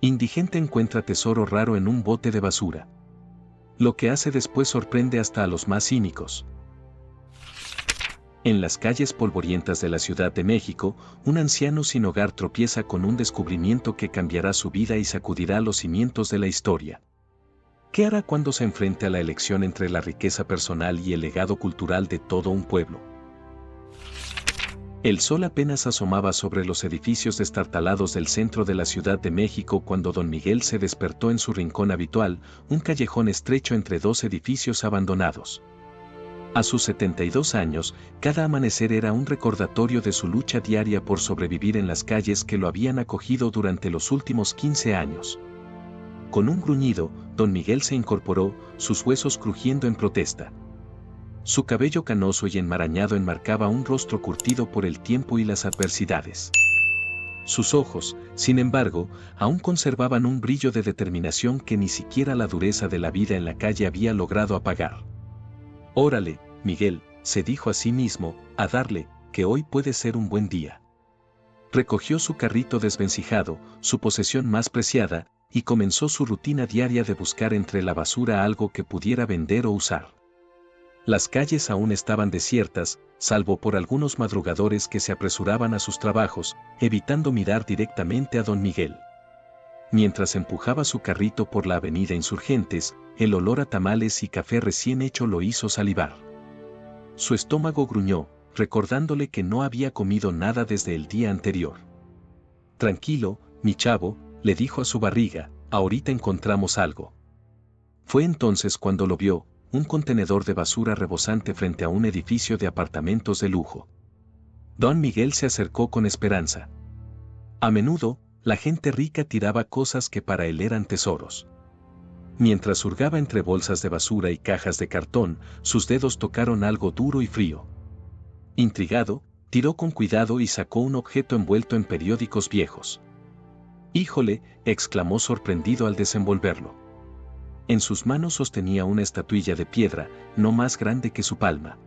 Indigente encuentra tesoro raro en un bote de basura. Lo que hace después sorprende hasta a los más cínicos. En las calles polvorientas de la Ciudad de México, un anciano sin hogar tropieza con un descubrimiento que cambiará su vida y sacudirá los cimientos de la historia. ¿Qué hará cuando se enfrente a la elección entre la riqueza personal y el legado cultural de todo un pueblo? El sol apenas asomaba sobre los edificios destartalados del centro de la Ciudad de México cuando don Miguel se despertó en su rincón habitual, un callejón estrecho entre dos edificios abandonados. A sus 72 años, cada amanecer era un recordatorio de su lucha diaria por sobrevivir en las calles que lo habían acogido durante los últimos 15 años. Con un gruñido, don Miguel se incorporó, sus huesos crujiendo en protesta. Su cabello canoso y enmarañado enmarcaba un rostro curtido por el tiempo y las adversidades. Sus ojos, sin embargo, aún conservaban un brillo de determinación que ni siquiera la dureza de la vida en la calle había logrado apagar. «Órale, Miguel», se dijo a sí mismo, «a darle, que hoy puede ser un buen día». Recogió su carrito desvencijado, su posesión más preciada, y comenzó su rutina diaria de buscar entre la basura algo que pudiera vender o usar. Las calles aún estaban desiertas, salvo por algunos madrugadores que se apresuraban a sus trabajos, evitando mirar directamente a don Miguel. Mientras empujaba su carrito por la avenida Insurgentes, el olor a tamales y café recién hecho lo hizo salivar. Su estómago gruñó, recordándole que no había comido nada desde el día anterior. «Tranquilo, mi chavo», le dijo a su barriga, «ahorita encontramos algo». Fue entonces cuando lo vio, un contenedor de basura rebosante frente a un edificio de apartamentos de lujo. Don Miguel se acercó con esperanza. A menudo, la gente rica tiraba cosas que para él eran tesoros. Mientras hurgaba entre bolsas de basura y cajas de cartón, sus dedos tocaron algo duro y frío. Intrigado, tiró con cuidado y sacó un objeto envuelto en periódicos viejos. «¡Híjole!», exclamó sorprendido al desenvolverlo. En sus manos sostenía una estatuilla de piedra, no más grande que su palma.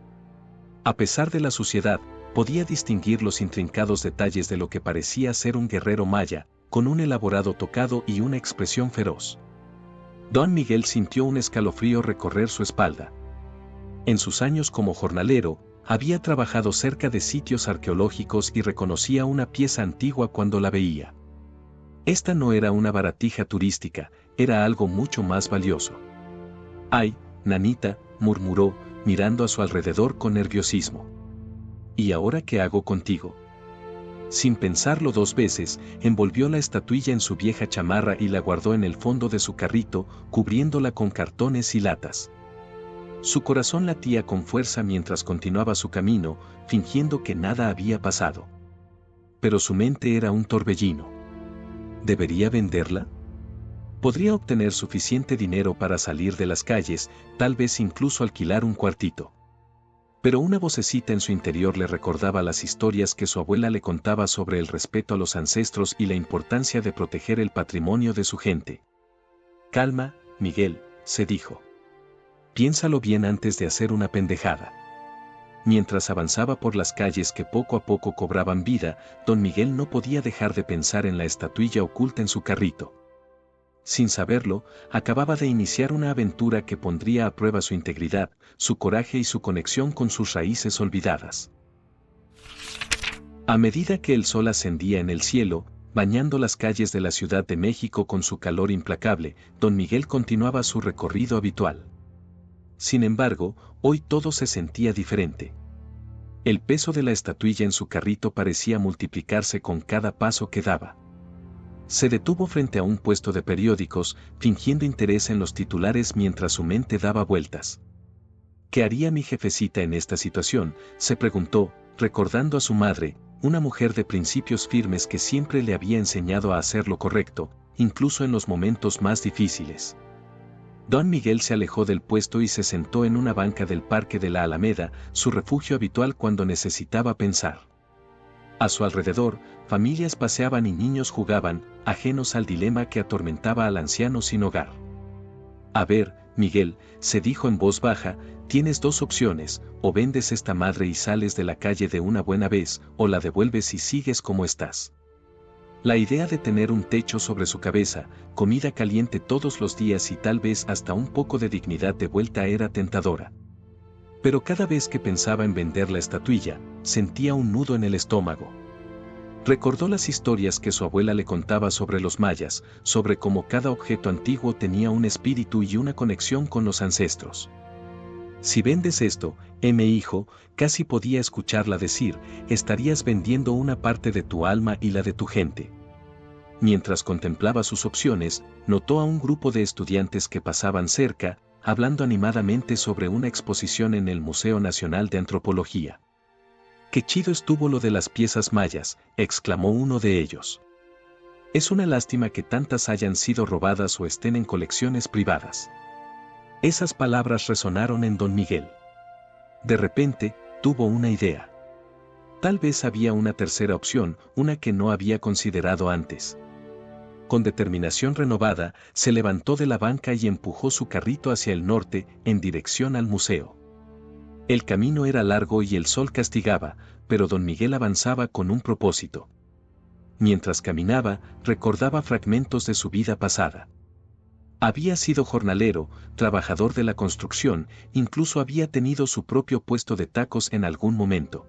A pesar de la suciedad, podía distinguir los intrincados detalles de lo que parecía ser un guerrero maya, con un elaborado tocado y una expresión feroz. Don Miguel sintió un escalofrío recorrer su espalda. En sus años como jornalero, había trabajado cerca de sitios arqueológicos y reconocía una pieza antigua cuando la veía. Esta no era una baratija turística, era algo mucho más valioso. «Ay, nanita», murmuró, mirando a su alrededor con nerviosismo. «¿Y ahora qué hago contigo?». Sin pensarlo dos veces, envolvió la estatuilla en su vieja chamarra y la guardó en el fondo de su carrito, cubriéndola con cartones y latas. Su corazón latía con fuerza mientras continuaba su camino, fingiendo que nada había pasado. Pero su mente era un torbellino. ¿Debería venderla? Podría obtener suficiente dinero para salir de las calles, tal vez incluso alquilar un cuartito. Pero una vocecita en su interior le recordaba las historias que su abuela le contaba sobre el respeto a los ancestros y la importancia de proteger el patrimonio de su gente. «Calma, Miguel», se dijo. «Piénsalo bien antes de hacer una pendejada». Mientras avanzaba por las calles que poco a poco cobraban vida, don Miguel no podía dejar de pensar en la estatuilla oculta en su carrito. Sin saberlo, acababa de iniciar una aventura que pondría a prueba su integridad, su coraje y su conexión con sus raíces olvidadas. A medida que el sol ascendía en el cielo, bañando las calles de la Ciudad de México con su calor implacable, don Miguel continuaba su recorrido habitual. Sin embargo, hoy todo se sentía diferente. El peso de la estatuilla en su carrito parecía multiplicarse con cada paso que daba. Se detuvo frente a un puesto de periódicos, fingiendo interés en los titulares mientras su mente daba vueltas. «¿Qué haría mi jefecita en esta situación?», se preguntó, recordando a su madre, una mujer de principios firmes que siempre le había enseñado a hacer lo correcto, incluso en los momentos más difíciles. Don Miguel se alejó del puesto y se sentó en una banca del Parque de la Alameda, su refugio habitual cuando necesitaba pensar. A su alrededor, familias paseaban y niños jugaban, ajenos al dilema que atormentaba al anciano sin hogar. «A ver, Miguel», se dijo en voz baja, «tienes dos opciones, o vendes esta madre y sales de la calle de una buena vez, o la devuelves y sigues como estás». La idea de tener un techo sobre su cabeza, comida caliente todos los días y tal vez hasta un poco de dignidad de vuelta era tentadora. Pero cada vez que pensaba en vender la estatuilla, sentía un nudo en el estómago. Recordó las historias que su abuela le contaba sobre los mayas, sobre cómo cada objeto antiguo tenía un espíritu y una conexión con los ancestros. Si vendes esto, hijo, casi podía escucharla decir, estarías vendiendo una parte de tu alma y la de tu gente. Mientras contemplaba sus opciones, notó a un grupo de estudiantes que pasaban cerca, hablando animadamente sobre una exposición en el Museo Nacional de Antropología. «¡Qué chido estuvo lo de las piezas mayas!», exclamó uno de ellos. «Es una lástima que tantas hayan sido robadas o estén en colecciones privadas». Esas palabras resonaron en don Miguel. De repente, tuvo una idea. Tal vez había una tercera opción, una que no había considerado antes. Con determinación renovada, se levantó de la banca y empujó su carrito hacia el norte, en dirección al museo. El camino era largo y el sol castigaba, pero don Miguel avanzaba con un propósito. Mientras caminaba, recordaba fragmentos de su vida pasada. Había sido jornalero, trabajador de la construcción, incluso había tenido su propio puesto de tacos en algún momento.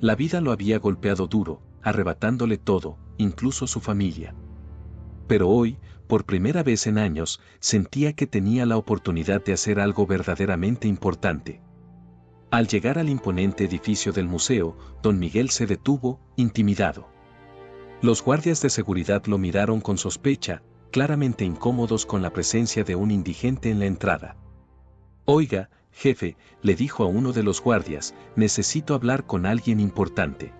La vida lo había golpeado duro, arrebatándole todo, incluso su familia. Pero hoy, por primera vez en años, sentía que tenía la oportunidad de hacer algo verdaderamente importante. Al llegar al imponente edificio del museo, don Miguel se detuvo, intimidado. Los guardias de seguridad lo miraron con sospecha, claramente incómodos con la presencia de un indigente en la entrada. «Oiga, jefe», le dijo a uno de los guardias, «necesito hablar con alguien importante.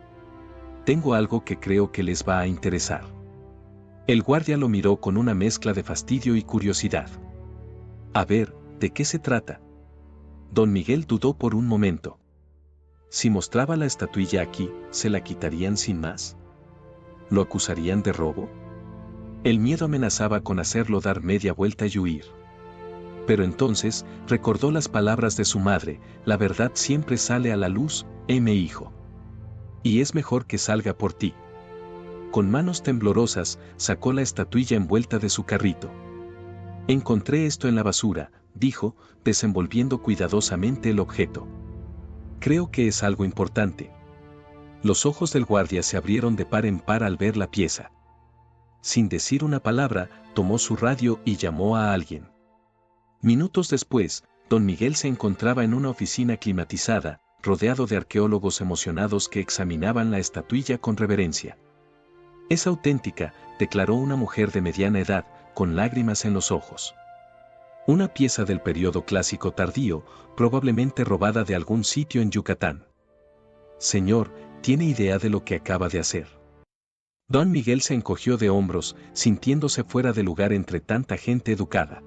Tengo algo que creo que les va a interesar». El guardia lo miró con una mezcla de fastidio y curiosidad. «A ver, ¿de qué se trata?». Don Miguel dudó por un momento. Si mostraba la estatuilla aquí, ¿se la quitarían sin más? ¿Lo acusarían de robo? El miedo amenazaba con hacerlo dar media vuelta y huir. Pero entonces, recordó las palabras de su madre, «La verdad siempre sale a la luz, hijo. Y es mejor que salga por ti». Con manos temblorosas, sacó la estatuilla envuelta de su carrito. «Encontré esto en la basura», dijo, desenvolviendo cuidadosamente el objeto. «Creo que es algo importante». Los ojos del guardia se abrieron de par en par al ver la pieza. Sin decir una palabra, tomó su radio y llamó a alguien. Minutos después, don Miguel se encontraba en una oficina climatizada, rodeado de arqueólogos emocionados que examinaban la estatuilla con reverencia. «Es auténtica», declaró una mujer de mediana edad, con lágrimas en los ojos. «Una pieza del período clásico tardío, probablemente robada de algún sitio en Yucatán». «Señor, ¿tiene idea de lo que acaba de hacer?». Don Miguel se encogió de hombros, sintiéndose fuera de lugar entre tanta gente educada.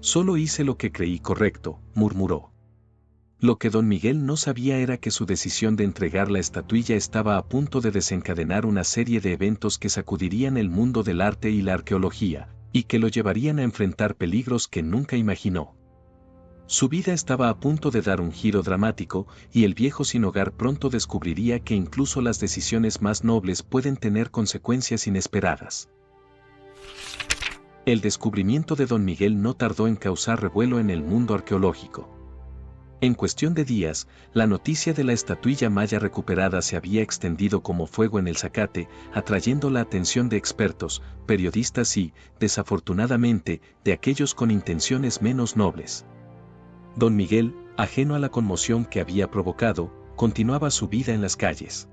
«Solo hice lo que creí correcto», murmuró. Lo que don Miguel no sabía era que su decisión de entregar la estatuilla estaba a punto de desencadenar una serie de eventos que sacudirían el mundo del arte y la arqueología, y que lo llevarían a enfrentar peligros que nunca imaginó. Su vida estaba a punto de dar un giro dramático, y el viejo sin hogar pronto descubriría que incluso las decisiones más nobles pueden tener consecuencias inesperadas. El descubrimiento de don Miguel no tardó en causar revuelo en el mundo arqueológico. En cuestión de días, la noticia de la estatuilla maya recuperada se había extendido como fuego en el zacate, atrayendo la atención de expertos, periodistas y, desafortunadamente, de aquellos con intenciones menos nobles. Don Miguel, ajeno a la conmoción que había provocado, continuaba su vida en las calles.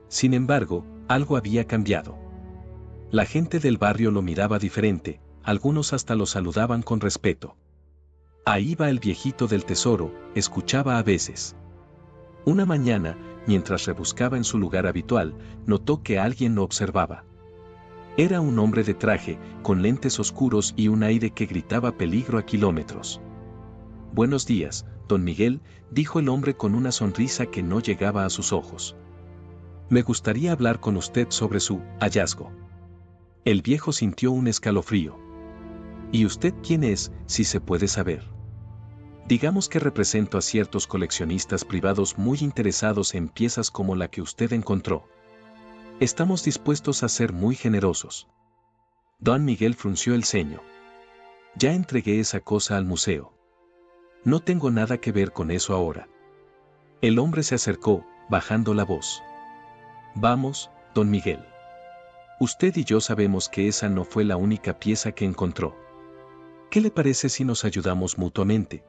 Sin embargo, algo había cambiado. La gente del barrio lo miraba diferente, algunos hasta lo saludaban con respeto. Ahí va el viejito del tesoro, escuchaba a veces. Una mañana, mientras rebuscaba en su lugar habitual, notó que alguien lo observaba. Era un hombre de traje, con lentes oscuros y un aire que gritaba peligro a kilómetros. «Buenos días, don Miguel», dijo el hombre con una sonrisa que no llegaba a sus ojos. «Me gustaría hablar con usted sobre su hallazgo». El viejo sintió un escalofrío. «¿Y usted quién es, si se puede saber?». «Digamos que represento a ciertos coleccionistas privados muy interesados en piezas como la que usted encontró». Estamos dispuestos a ser muy generosos. Don Miguel frunció el ceño. Ya entregué esa cosa al museo. No tengo nada que ver con eso ahora. El hombre se acercó, bajando la voz. Vamos, don Miguel. Usted y yo sabemos que esa no fue la única pieza que encontró. ¿Qué le parece si nos ayudamos mutuamente?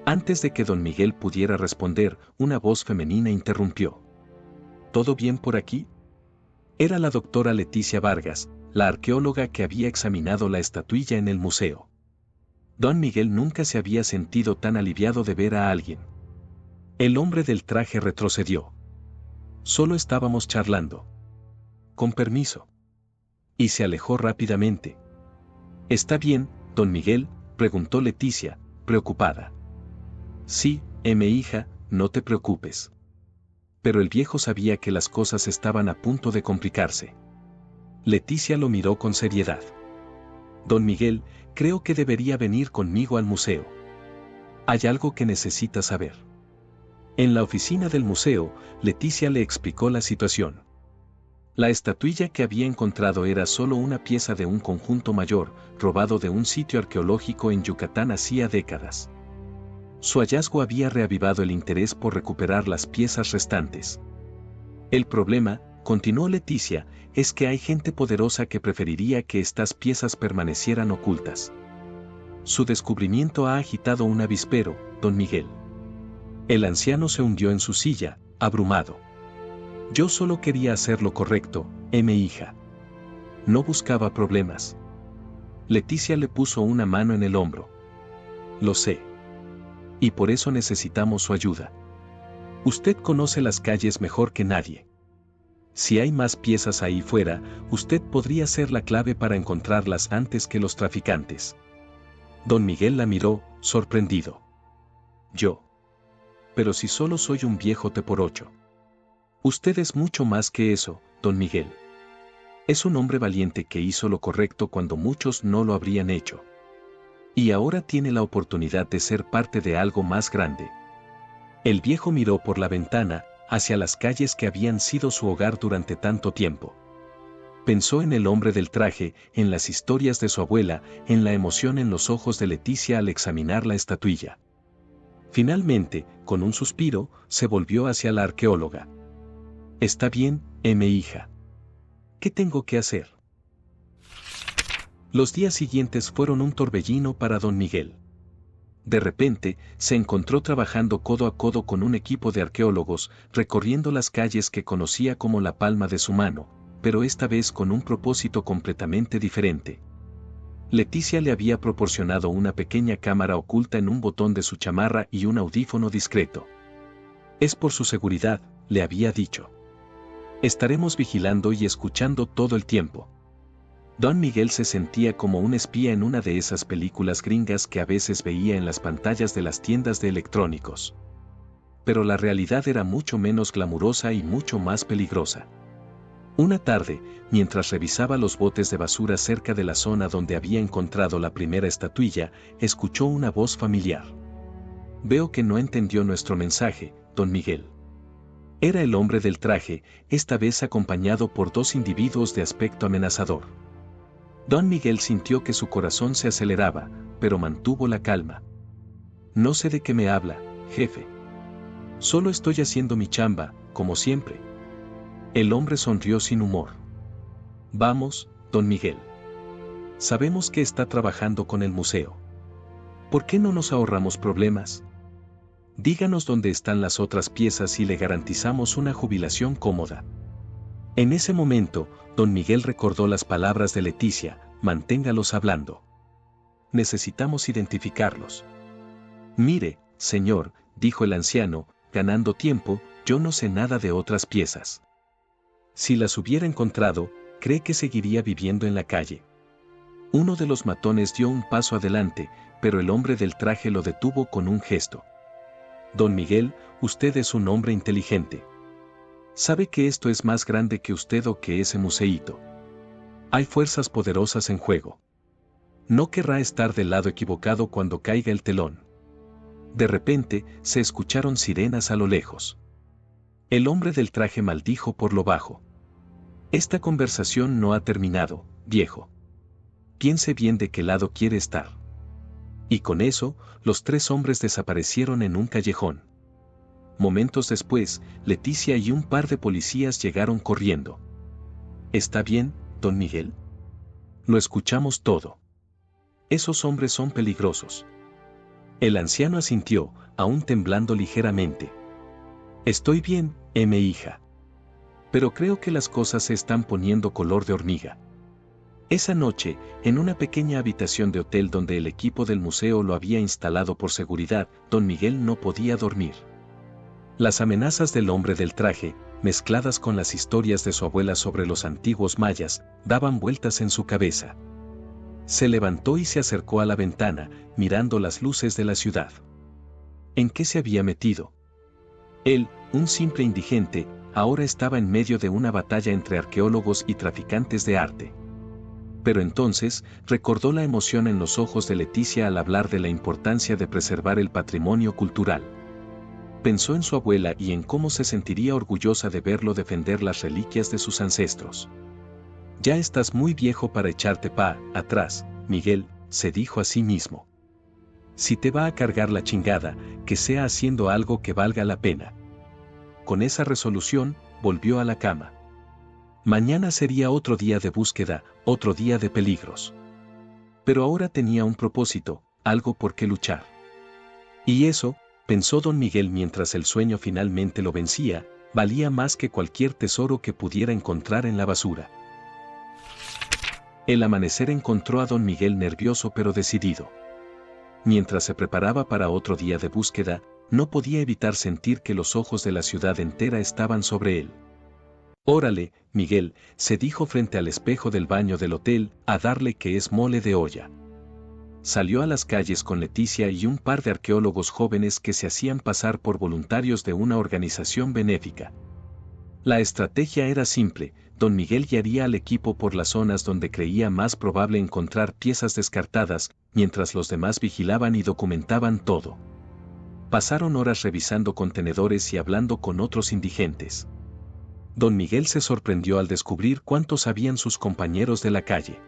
Antes de que don Miguel pudiera responder, una voz femenina interrumpió. ¿Todo bien por aquí? Era la doctora Leticia Vargas, la arqueóloga que había examinado la estatuilla en el museo. Don Miguel nunca se había sentido tan aliviado de ver a alguien. El hombre del traje retrocedió. Solo estábamos charlando. Con permiso. Y se alejó rápidamente. ¿Está bien, don Miguel?, preguntó Leticia, preocupada. Sí, hija, no te preocupes. Pero el viejo sabía que las cosas estaban a punto de complicarse. Leticia lo miró con seriedad. Don Miguel, creo que debería venir conmigo al museo. Hay algo que necesita saber. En la oficina del museo, Leticia le explicó la situación. La estatuilla que había encontrado era solo una pieza de un conjunto mayor, robado de un sitio arqueológico en Yucatán hacía décadas. Su hallazgo había reavivado el interés por recuperar las piezas restantes. El problema, continuó Leticia, es que hay gente poderosa que preferiría que estas piezas permanecieran ocultas. Su descubrimiento ha agitado un avispero, don Miguel. El anciano se hundió en su silla, abrumado. Yo solo quería hacer lo correcto, hija. No buscaba problemas. Leticia le puso una mano en el hombro. Lo sé. Y por eso necesitamos su ayuda. Usted conoce las calles mejor que nadie. Si hay más piezas ahí fuera, usted podría ser la clave para encontrarlas antes que los traficantes. Don Miguel la miró, sorprendido. Yo. Pero si solo soy un viejo T-8. Usted es mucho más que eso, don Miguel. Es un hombre valiente que hizo lo correcto cuando muchos no lo habrían hecho. Y ahora tiene la oportunidad de ser parte de algo más grande. El viejo miró por la ventana, hacia las calles que habían sido su hogar durante tanto tiempo. Pensó en el hombre del traje, en las historias de su abuela, en la emoción en los ojos de Leticia al examinar la estatuilla. Finalmente, con un suspiro, se volvió hacia la arqueóloga. Está bien, hija. ¿Qué tengo que hacer? Los días siguientes fueron un torbellino para don Miguel. De repente, se encontró trabajando codo a codo con un equipo de arqueólogos, recorriendo las calles que conocía como la palma de su mano, pero esta vez con un propósito completamente diferente. Leticia le había proporcionado una pequeña cámara oculta en un botón de su chamarra y un audífono discreto. Es por su seguridad, le había dicho. Estaremos vigilando y escuchando todo el tiempo. Don Miguel se sentía como un espía en una de esas películas gringas que a veces veía en las pantallas de las tiendas de electrónicos. Pero la realidad era mucho menos glamurosa y mucho más peligrosa. Una tarde, mientras revisaba los botes de basura cerca de la zona donde había encontrado la primera estatuilla, escuchó una voz familiar. Veo que no entendió nuestro mensaje, don Miguel. Era el hombre del traje, esta vez acompañado por dos individuos de aspecto amenazador. Don Miguel sintió que su corazón se aceleraba, pero mantuvo la calma. No sé de qué me habla, jefe. Solo estoy haciendo mi chamba, como siempre. El hombre sonrió sin humor. Vamos, don Miguel. Sabemos que está trabajando con el museo. ¿Por qué no nos ahorramos problemas? Díganos dónde están las otras piezas y le garantizamos una jubilación cómoda. En ese momento, don Miguel recordó las palabras de Leticia, manténgalos hablando. Necesitamos identificarlos. Mire, señor, dijo el anciano, ganando tiempo, yo no sé nada de otras piezas. Si las hubiera encontrado, ¿cree que seguiría viviendo en la calle? Uno de los matones dio un paso adelante, pero el hombre del traje lo detuvo con un gesto. Don Miguel, usted es un hombre inteligente. Sabe que esto es más grande que usted o que ese museíto. Hay fuerzas poderosas en juego. No querrá estar del lado equivocado cuando caiga el telón. De repente, se escucharon sirenas a lo lejos. El hombre del traje maldijo por lo bajo. Esta conversación no ha terminado, viejo. Piense bien de qué lado quiere estar. Y con eso, los tres hombres desaparecieron en un callejón. Momentos después, Leticia y un par de policías llegaron corriendo. ¿Está bien, don Miguel? Lo escuchamos todo. Esos hombres son peligrosos. El anciano asintió, aún temblando ligeramente. Estoy bien, mi hija. Pero creo que las cosas se están poniendo color de hormiga. Esa noche, en una pequeña habitación de hotel donde el equipo del museo lo había instalado por seguridad, don Miguel no podía dormir. Las amenazas del hombre del traje, mezcladas con las historias de su abuela sobre los antiguos mayas, daban vueltas en su cabeza. Se levantó y se acercó a la ventana, mirando las luces de la ciudad. ¿En qué se había metido? Él, un simple indigente, ahora estaba en medio de una batalla entre arqueólogos y traficantes de arte. Pero entonces, recordó la emoción en los ojos de Leticia al hablar de la importancia de preservar el patrimonio cultural. Pensó en su abuela y en cómo se sentiría orgullosa de verlo defender las reliquias de sus ancestros. Ya estás muy viejo para echarte atrás, Miguel, se dijo a sí mismo. Si te va a cargar la chingada, que sea haciendo algo que valga la pena. Con esa resolución, volvió a la cama. Mañana sería otro día de búsqueda, otro día de peligros. Pero ahora tenía un propósito, algo por qué luchar. Y eso, pensó don Miguel mientras el sueño finalmente lo vencía, valía más que cualquier tesoro que pudiera encontrar en la basura. El amanecer encontró a don Miguel nervioso pero decidido. Mientras se preparaba para otro día de búsqueda, no podía evitar sentir que los ojos de la ciudad entera estaban sobre él. Órale, Miguel, se dijo frente al espejo del baño del hotel, a darle que es mole de olla. Salió a las calles con Leticia y un par de arqueólogos jóvenes que se hacían pasar por voluntarios de una organización benéfica. La estrategia era simple, don Miguel guiaría al equipo por las zonas donde creía más probable encontrar piezas descartadas, mientras los demás vigilaban y documentaban todo. Pasaron horas revisando contenedores y hablando con otros indigentes. Don Miguel se sorprendió al descubrir cuánto sabían sus compañeros de la calle.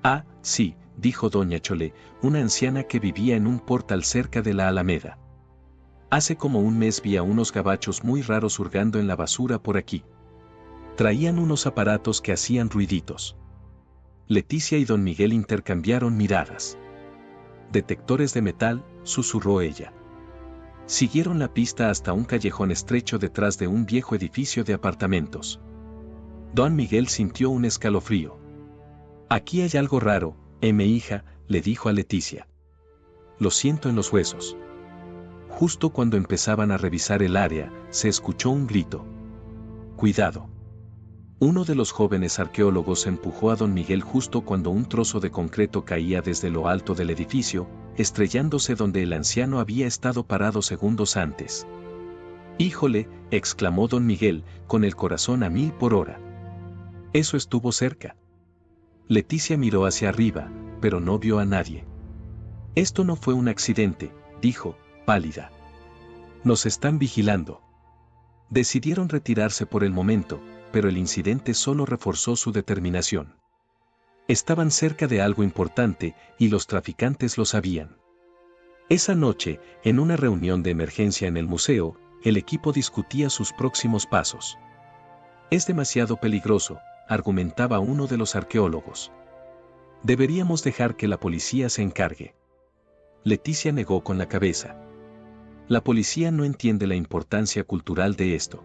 Ah, sí, dijo doña Chole, una anciana que vivía en un portal cerca de la Alameda. Hace como un mes vi a unos gabachos muy raros hurgando en la basura por aquí. Traían unos aparatos que hacían ruiditos. Leticia y don Miguel intercambiaron miradas. Detectores de metal, susurró ella. Siguieron la pista hasta un callejón estrecho detrás de un viejo edificio de apartamentos. Don Miguel sintió un escalofrío. Aquí hay algo raro, mi hija, le dijo a Leticia. Lo siento en los huesos. Justo cuando empezaban a revisar el área, se escuchó un grito. ¡Cuidado! Uno de los jóvenes arqueólogos empujó a don Miguel justo cuando un trozo de concreto caía desde lo alto del edificio, estrellándose donde el anciano había estado parado segundos antes. ¡Híjole!, exclamó don Miguel, con el corazón a 1000 por hora. Eso estuvo cerca. Leticia miró hacia arriba, pero no vio a nadie. Esto no fue un accidente, dijo, pálida. Nos están vigilando. Decidieron retirarse por el momento, pero el incidente solo reforzó su determinación. Estaban cerca de algo importante, y los traficantes lo sabían. Esa noche, en una reunión de emergencia en el museo, el equipo discutía sus próximos pasos. Es demasiado peligroso, argumentaba uno de los arqueólogos. Deberíamos dejar que la policía se encargue. Leticia negó con la cabeza. La policía no entiende la importancia cultural de esto.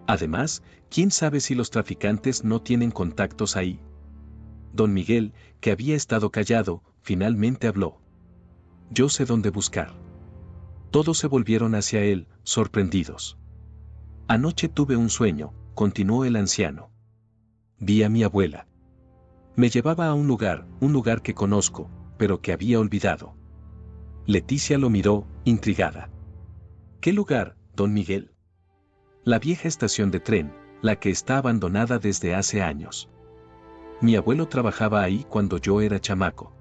Además, ¿quién sabe si los traficantes no tienen contactos ahí? Don Miguel, que había estado callado, finalmente habló. Yo sé dónde buscar. Todos se volvieron hacia él, sorprendidos. Anoche tuve un sueño, continuó el anciano. Vi a mi abuela. Me llevaba a un lugar que conozco, pero que había olvidado. Leticia lo miró, intrigada. ¿Qué lugar, don Miguel? La vieja estación de tren, la que está abandonada desde hace años. Mi abuelo trabajaba ahí cuando yo era chamaco.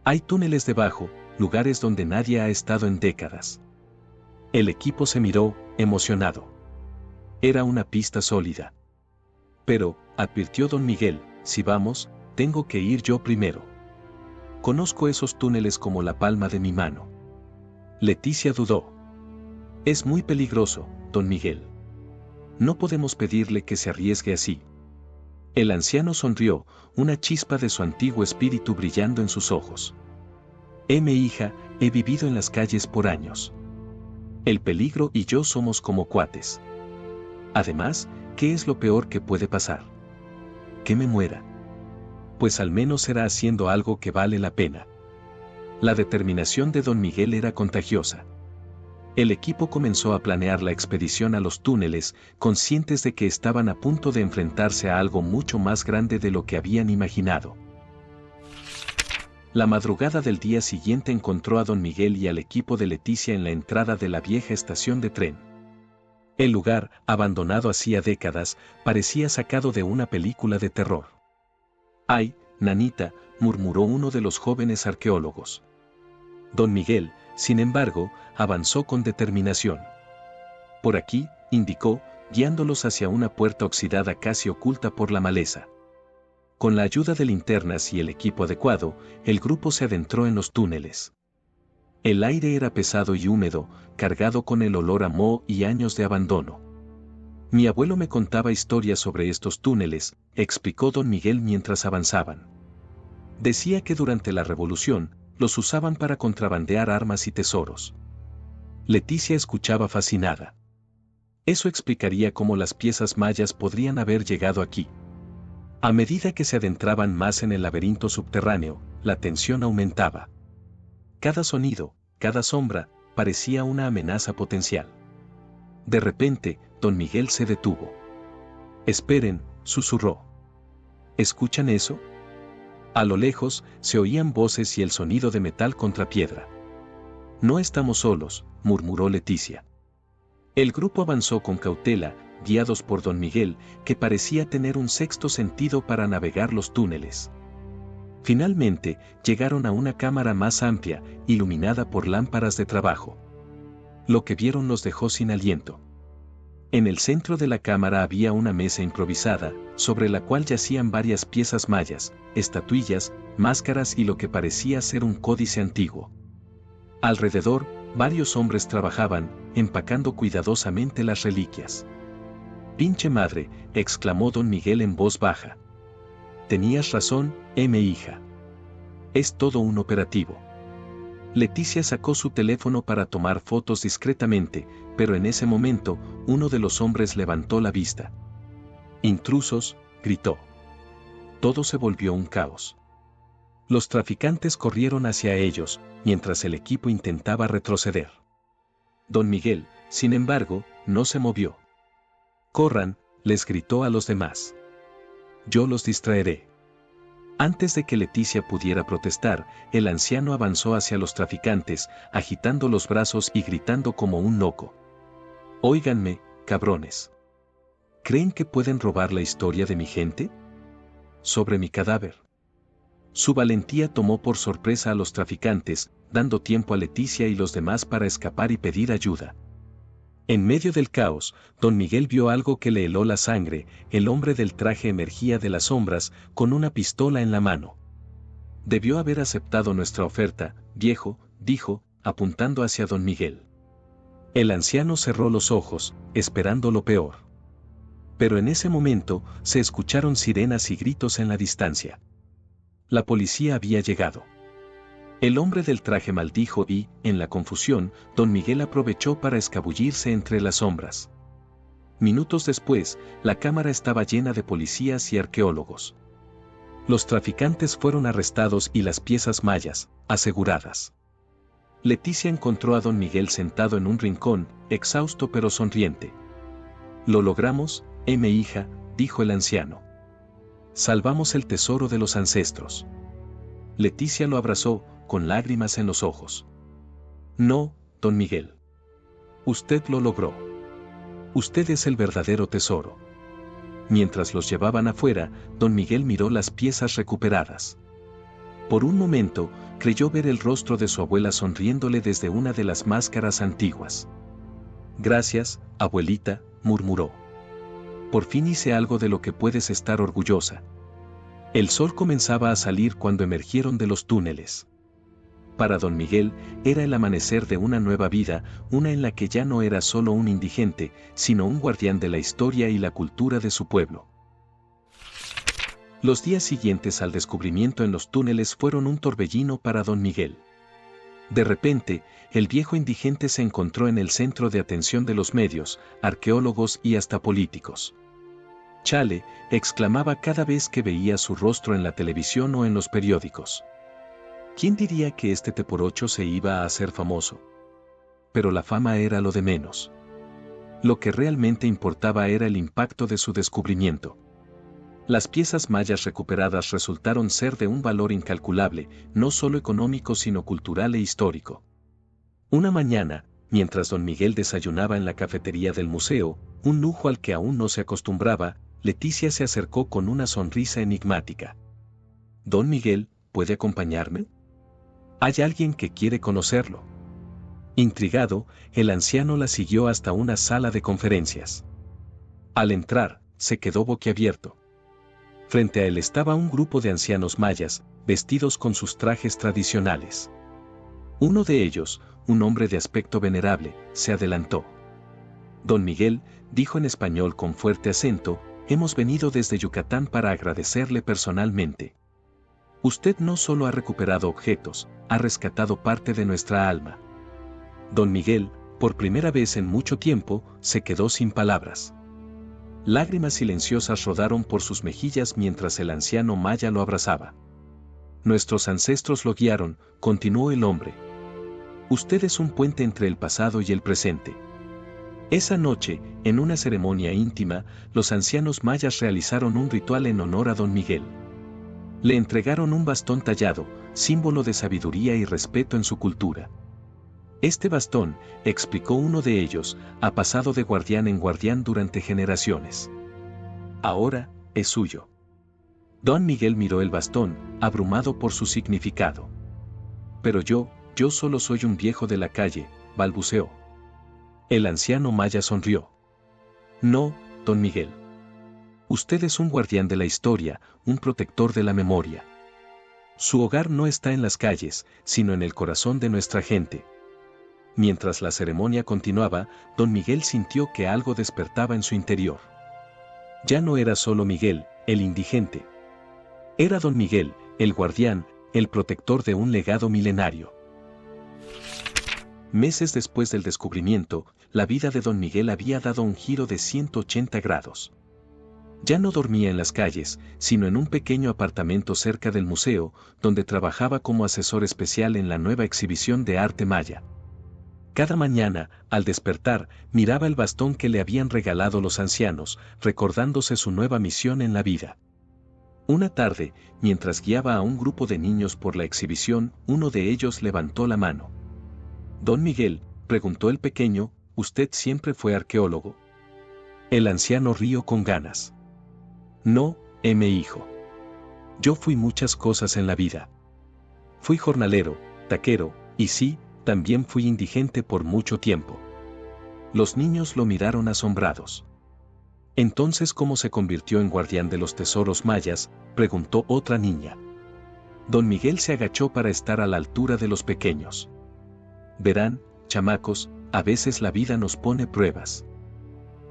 Hay túneles debajo, lugares donde nadie ha estado en décadas. El equipo se miró, emocionado. Era una pista sólida. Pero, advirtió don Miguel, si vamos, tengo que ir yo primero. Conozco esos túneles como la palma de mi mano. Leticia dudó. Es muy peligroso, don Miguel. No podemos pedirle que se arriesgue así. El anciano sonrió, una chispa de su antiguo espíritu brillando en sus ojos. Mi hija, he vivido en las calles por años. El peligro y yo somos como cuates. Además, ¿qué es lo peor que puede pasar? Que me muera. Pues al menos será haciendo algo que vale la pena. La determinación de don Miguel era contagiosa. El equipo comenzó a planear la expedición a los túneles, conscientes de que estaban a punto de enfrentarse a algo mucho más grande de lo que habían imaginado. La madrugada del día siguiente encontró a don Miguel y al equipo de Leticia en la entrada de la vieja estación de tren. El lugar, abandonado hacía décadas, parecía sacado de una película de terror. «Ay, nanita», murmuró uno de los jóvenes arqueólogos. Don Miguel, sin embargo, avanzó con determinación. «Por aquí», indicó, guiándolos hacia una puerta oxidada casi oculta por la maleza. Con la ayuda de linternas y el equipo adecuado, el grupo se adentró en los túneles. El aire era pesado y húmedo, cargado con el olor a moho y años de abandono. Mi abuelo me contaba historias sobre estos túneles, explicó don Miguel mientras avanzaban. Decía que durante la Revolución, los usaban para contrabandear armas y tesoros. Leticia escuchaba fascinada. Eso explicaría cómo las piezas mayas podrían haber llegado aquí. A medida que se adentraban más en el laberinto subterráneo, la tensión aumentaba. Cada sonido, cada sombra, parecía una amenaza potencial. De repente, don Miguel se detuvo. «Esperen», susurró. ¿Escuchan eso? A lo lejos, se oían voces y el sonido de metal contra piedra. «No estamos solos», murmuró Leticia. El grupo avanzó con cautela, guiados por don Miguel, que parecía tener un sexto sentido para navegar los túneles. Finalmente, llegaron a una cámara más amplia, iluminada por lámparas de trabajo. Lo que vieron los dejó sin aliento. En el centro de la cámara había una mesa improvisada, sobre la cual yacían varias piezas mayas, estatuillas, máscaras y lo que parecía ser un códice antiguo. Alrededor, varios hombres trabajaban, empacando cuidadosamente las reliquias. «Pinche madre», exclamó don Miguel en voz baja. «Tenías razón, mi hija. Es todo un operativo». Leticia sacó su teléfono para tomar fotos discretamente, pero en ese momento, uno de los hombres levantó la vista. «¡Intrusos!», gritó. Todo se volvió un caos. Los traficantes corrieron hacia ellos, mientras el equipo intentaba retroceder. Don Miguel, sin embargo, no se movió. «Corran», les gritó a los demás. «Yo los distraeré». Antes de que Leticia pudiera protestar, el anciano avanzó hacia los traficantes, agitando los brazos y gritando como un loco. «Óiganme, cabrones. ¿Creen que pueden robar la historia de mi gente? Sobre mi cadáver». Su valentía tomó por sorpresa a los traficantes, dando tiempo a Leticia y los demás para escapar y pedir ayuda. En medio del caos, don Miguel vio algo que le heló la sangre. El hombre del traje emergía de las sombras, con una pistola en la mano. «Debió haber aceptado nuestra oferta, viejo», dijo, apuntando hacia don Miguel. El anciano cerró los ojos, esperando lo peor. Pero en ese momento, se escucharon sirenas y gritos en la distancia. La policía había llegado. El hombre del traje maldijo y, en la confusión, don Miguel aprovechó para escabullirse entre las sombras. Minutos después, la cámara estaba llena de policías y arqueólogos. Los traficantes fueron arrestados y las piezas mayas, aseguradas. Leticia encontró a don Miguel sentado en un rincón, exhausto pero sonriente. «Lo logramos, mi hija», dijo el anciano. «Salvamos el tesoro de los ancestros». Leticia lo abrazó, con lágrimas en los ojos. «No, don Miguel. Usted lo logró. Usted es el verdadero tesoro». Mientras los llevaban afuera, don Miguel miró las piezas recuperadas. Por un momento, creyó ver el rostro de su abuela sonriéndole desde una de las máscaras antiguas. «Gracias, abuelita», murmuró. Por fin hice algo de lo que puedes estar orgullosa. El sol comenzaba a salir cuando emergieron de los túneles. Para don Miguel, era el amanecer de una nueva vida, una en la que ya no era solo un indigente, sino un guardián de la historia y la cultura de su pueblo. Los días siguientes al descubrimiento en los túneles fueron un torbellino para don Miguel. De repente, el viejo indigente se encontró en el centro de atención de los medios, arqueólogos y hasta políticos. Chale, exclamaba cada vez que veía su rostro en la televisión o en los periódicos. ¿Quién diría que este teporocho se iba a hacer famoso? Pero la fama era lo de menos. Lo que realmente importaba era el impacto de su descubrimiento. Las piezas mayas recuperadas resultaron ser de un valor incalculable, no solo económico sino cultural e histórico. Una mañana, mientras don Miguel desayunaba en la cafetería del museo, un lujo al que aún no se acostumbraba, Leticia se acercó con una sonrisa enigmática. «Don Miguel, ¿puede acompañarme? Hay alguien que quiere conocerlo». Intrigado, el anciano la siguió hasta una sala de conferencias. Al entrar, se quedó boquiabierto. Frente a él estaba un grupo de ancianos mayas, vestidos con sus trajes tradicionales. Uno de ellos, un hombre de aspecto venerable, se adelantó. «Don Miguel», dijo en español con fuerte acento, «hemos venido desde Yucatán para agradecerle personalmente. Usted no solo ha recuperado objetos, ha rescatado parte de nuestra alma». Don Miguel, por primera vez en mucho tiempo, se quedó sin palabras. Lágrimas silenciosas rodaron por sus mejillas mientras el anciano maya lo abrazaba. «Nuestros ancestros lo guiaron», continuó el hombre. «Usted es un puente entre el pasado y el presente». Esa noche, en una ceremonia íntima, los ancianos mayas realizaron un ritual en honor a don Miguel. Le entregaron un bastón tallado, símbolo de sabiduría y respeto en su cultura. Este bastón, explicó uno de ellos, ha pasado de guardián en guardián durante generaciones. Ahora, es suyo. Don Miguel miró el bastón, abrumado por su significado. «Pero yo solo soy un viejo de la calle», balbuceó. El anciano maya sonrió. «No, don Miguel. Usted es un guardián de la historia, un protector de la memoria. Su hogar no está en las calles, sino en el corazón de nuestra gente». Mientras la ceremonia continuaba, don Miguel sintió que algo despertaba en su interior. Ya no era solo Miguel, el indigente. Era don Miguel, el guardián, el protector de un legado milenario. Meses después del descubrimiento, la vida de don Miguel había dado un giro de 180 grados. Ya no dormía en las calles, sino en un pequeño apartamento cerca del museo, donde trabajaba como asesor especial en la nueva exhibición de arte maya. Cada mañana, al despertar, miraba el bastón que le habían regalado los ancianos, recordándose su nueva misión en la vida. Una tarde, mientras guiaba a un grupo de niños por la exhibición, uno de ellos levantó la mano. «Don Miguel», preguntó el pequeño, «¿usted siempre fue arqueólogo?» El anciano rió con ganas. «No, mi hijo. Yo fui muchas cosas en la vida. Fui jornalero, taquero, y sí, también fui indigente por mucho tiempo». Los niños lo miraron asombrados. «Entonces, ¿cómo se convirtió en guardián de los tesoros mayas?», preguntó otra niña. Don Miguel se agachó para estar a la altura de los pequeños. «Verán, chamacos, a veces la vida nos pone pruebas.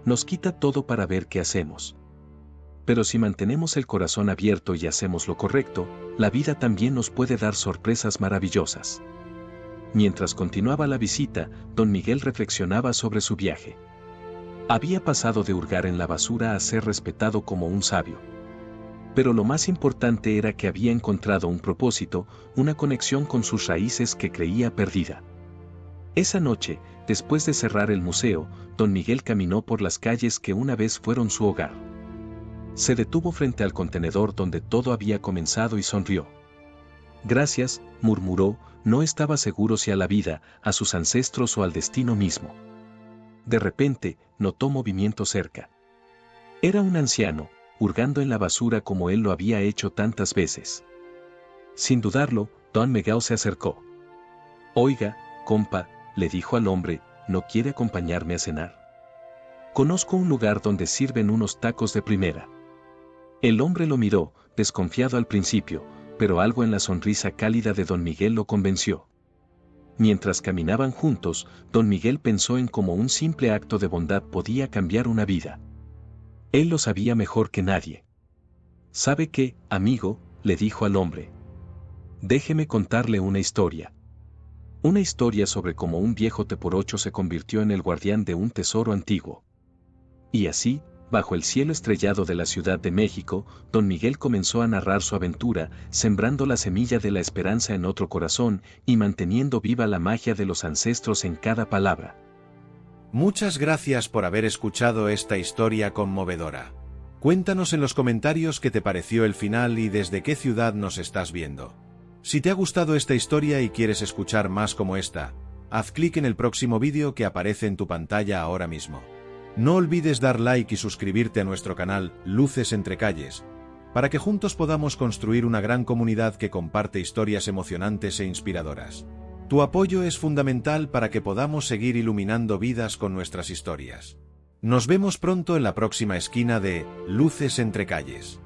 Nos quita todo para ver qué hacemos. Pero si mantenemos el corazón abierto y hacemos lo correcto, la vida también nos puede dar sorpresas maravillosas». Mientras continuaba la visita, don Miguel reflexionaba sobre su viaje. Había pasado de hurgar en la basura a ser respetado como un sabio. Pero lo más importante era que había encontrado un propósito, una conexión con sus raíces que creía perdida. Esa noche, después de cerrar el museo, don Miguel caminó por las calles que una vez fueron su hogar. Se detuvo frente al contenedor donde todo había comenzado y sonrió. «Gracias», murmuró, no estaba seguro si a la vida, a sus ancestros o al destino mismo. De repente, notó movimiento cerca. Era un anciano, hurgando en la basura como él lo había hecho tantas veces. Sin dudarlo, don Miguel se acercó. «Oiga, compa», le dijo al hombre, «¿no quiere acompañarme a cenar? Conozco un lugar donde sirven unos tacos de primera. El hombre lo miró, desconfiado al principio, pero algo en la sonrisa cálida de don Miguel lo convenció. Mientras caminaban juntos, don Miguel pensó en cómo un simple acto de bondad podía cambiar una vida. Él lo sabía mejor que nadie. ¿Sabe qué, amigo?, le dijo al hombre. Déjeme contarle una historia. Una historia sobre cómo un viejo teporocho se convirtió en el guardián de un tesoro antiguo. Y así, bajo el cielo estrellado de la Ciudad de México, don Miguel comenzó a narrar su aventura, sembrando la semilla de la esperanza en otro corazón y manteniendo viva la magia de los ancestros en cada palabra. Muchas gracias por haber escuchado esta historia conmovedora. Cuéntanos en los comentarios qué te pareció el final y desde qué ciudad nos estás viendo. Si te ha gustado esta historia y quieres escuchar más como esta, haz clic en el próximo vídeo que aparece en tu pantalla ahora mismo. No olvides dar like y suscribirte a nuestro canal Luces entre Calles, para que juntos podamos construir una gran comunidad que comparte historias emocionantes e inspiradoras. Tu apoyo es fundamental para que podamos seguir iluminando vidas con nuestras historias. Nos vemos pronto en la próxima esquina de Luces entre Calles.